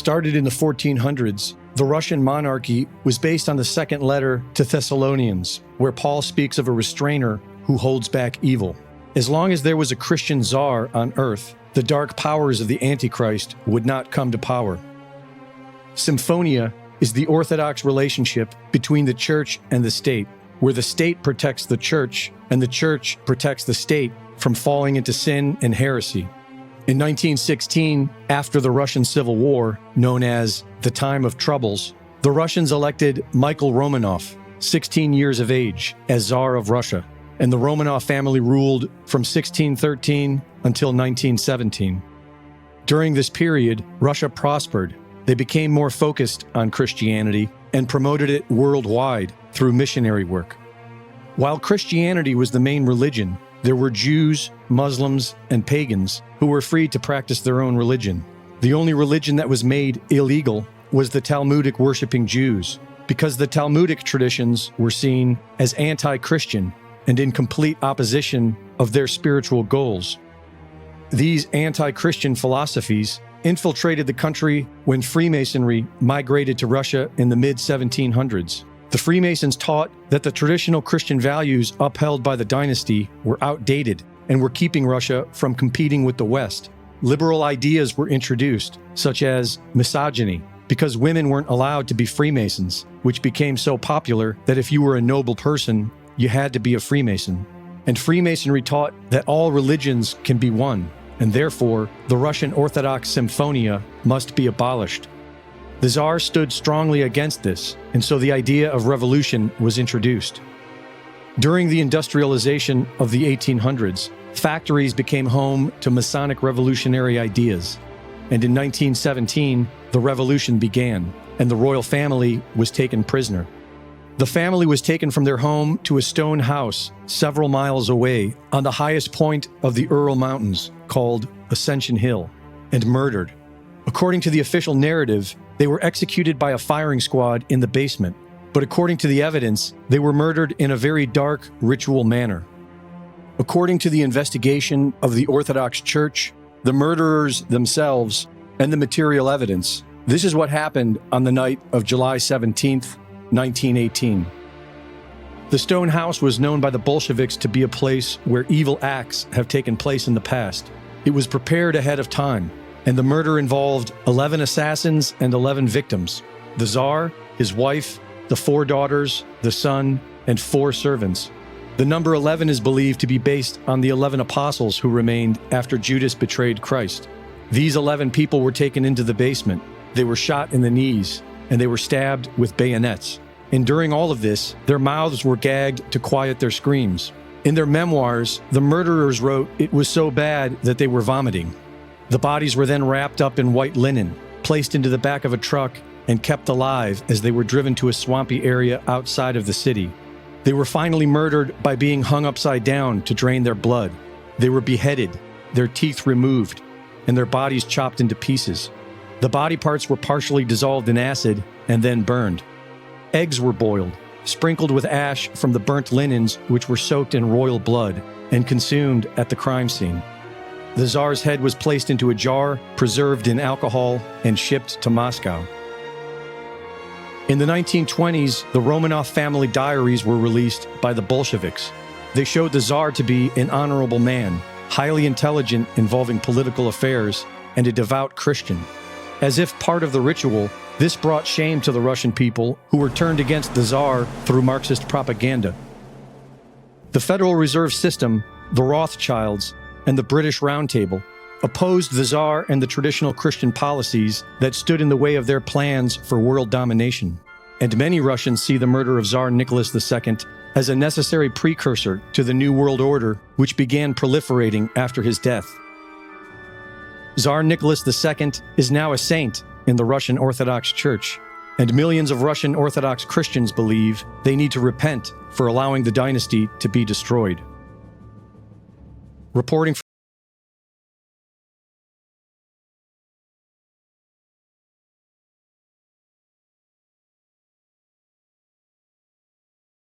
Started in the 1400s, the Russian monarchy was based on the second letter to Thessalonians, where Paul speaks of a restrainer who holds back evil. As long as there was a Christian czar on earth, the dark powers of the Antichrist would not come to power. Symphonia is the orthodox relationship between the church and the state, where the state protects the church and the church protects the state from falling into sin and heresy. In 1916, after the Russian Civil War, known as the Time of Troubles, the Russians elected Michael Romanov, 16 years of age, as Tsar of Russia, and the Romanov family ruled from 1613 until 1917. During this period, Russia prospered. They became more focused on Christianity and promoted it worldwide through missionary work. While Christianity was the main religion, there were Jews, Muslims, and pagans who were free to practice their own religion. The only religion that was made illegal was the Talmudic worshipping Jews, because the Talmudic traditions were seen as anti-Christian and in complete opposition of their spiritual goals. These anti-Christian philosophies infiltrated the country when Freemasonry migrated to Russia in the mid-1700s. The Freemasons taught that the traditional Christian values upheld by the dynasty were outdated and were keeping Russia from competing with the West. Liberal ideas were introduced, such as misogyny, because women weren't allowed to be Freemasons, which became so popular that if you were a noble person, you had to be a Freemason. And Freemasonry taught that all religions can be one, and therefore the Russian Orthodox Symphonia must be abolished. The Tsar stood strongly against this, and so the idea of revolution was introduced. During the industrialization of the 1800s, factories became home to Masonic revolutionary ideas, and in 1917, the revolution began, and the royal family was taken prisoner. The family was taken from their home to a stone house several miles away on the highest point of the Ural Mountains, called Ascension Hill, and murdered. According to the official narrative, they were executed by a firing squad in the basement, but according to the evidence, they were murdered in a very dark, ritual manner. According to the investigation of the Orthodox Church, the murderers themselves, and the material evidence, this is what happened on the night of July 17th, 1918. The stone house was known by the Bolsheviks to be a place where evil acts have taken place in the past. It was prepared ahead of time, and the murder involved 11 assassins and 11 victims: the Tsar, his wife, the 4 daughters, the son, and 4 servants. The number 11 is believed to be based on the 11 apostles who remained after Judas betrayed Christ. These 11 people were taken into the basement. They were shot in the knees, and they were stabbed with bayonets. And during all of this, their mouths were gagged to quiet their screams. In their memoirs, the murderers wrote it was so bad that they were vomiting. The bodies were then wrapped up in white linen, placed into the back of a truck, and kept alive as they were driven to a swampy area outside of the city. They were finally murdered by being hung upside down to drain their blood. They were beheaded, their teeth removed, and their bodies chopped into pieces. The body parts were partially dissolved in acid and then burned. Eggs were boiled, sprinkled with ash from the burnt linens which were soaked in royal blood, and consumed at the crime scene. The Tsar's head was placed into a jar, preserved in alcohol, and shipped to Moscow. In the 1920s, the Romanov family diaries were released by the Bolsheviks. They showed the Tsar to be an honorable man, highly intelligent involving political affairs, and a devout Christian. As if part of the ritual, this brought shame to the Russian people who were turned against the Tsar through Marxist propaganda. The Federal Reserve System, the Rothschilds, and the British Round Table opposed the Tsar and the traditional Christian policies that stood in the way of their plans for world domination. And many Russians see the murder of Tsar Nicholas II as a necessary precursor to the New World Order, which began proliferating after his death. Tsar Nicholas II is now a saint in the Russian Orthodox Church, and millions of Russian Orthodox Christians believe they need to repent for allowing the dynasty to be destroyed. Reporting for